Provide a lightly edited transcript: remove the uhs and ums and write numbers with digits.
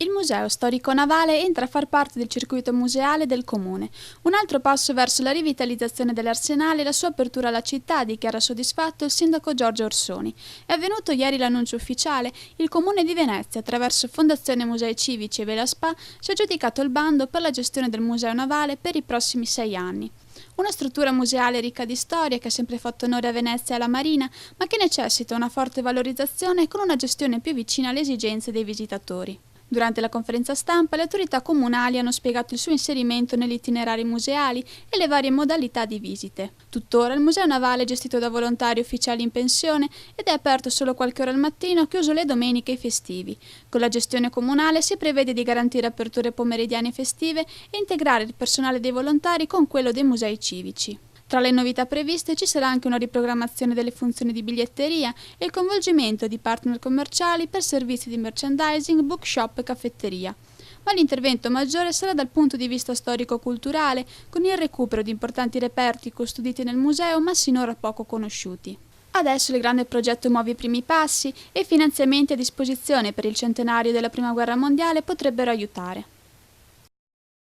Il Museo Storico Navale entra a far parte del circuito museale del Comune. Un altro passo verso la rivitalizzazione dell'Arsenale e la sua apertura alla città, dichiara soddisfatto il sindaco Giorgio Orsoni. È avvenuto ieri l'annuncio ufficiale. Il Comune di Venezia, attraverso Fondazione Musei Civici e Vela Spa, si è aggiudicato il bando per la gestione del Museo Navale per i prossimi 6 anni. Una struttura museale ricca di storia che ha sempre fatto onore a Venezia e alla Marina, ma che necessita una forte valorizzazione con una gestione più vicina alle esigenze dei visitatori. Durante la conferenza stampa, le autorità comunali hanno spiegato il suo inserimento negli itinerari museali e le varie modalità di visite. Tuttora il Museo Navale è gestito da volontari ufficiali in pensione ed è aperto solo qualche ora al mattino, chiuso le domeniche e i festivi. Con la gestione comunale si prevede di garantire aperture pomeridiane e festive e integrare il personale dei volontari con quello dei musei civici. Tra le novità previste ci sarà anche una riprogrammazione delle funzioni di biglietteria e il coinvolgimento di partner commerciali per servizi di merchandising, bookshop e caffetteria. Ma l'intervento maggiore sarà dal punto di vista storico-culturale, con il recupero di importanti reperti custoditi nel museo ma sinora poco conosciuti. Adesso il grande progetto muove i primi passi e i finanziamenti a disposizione per il centenario della Prima Guerra Mondiale potrebbero aiutare.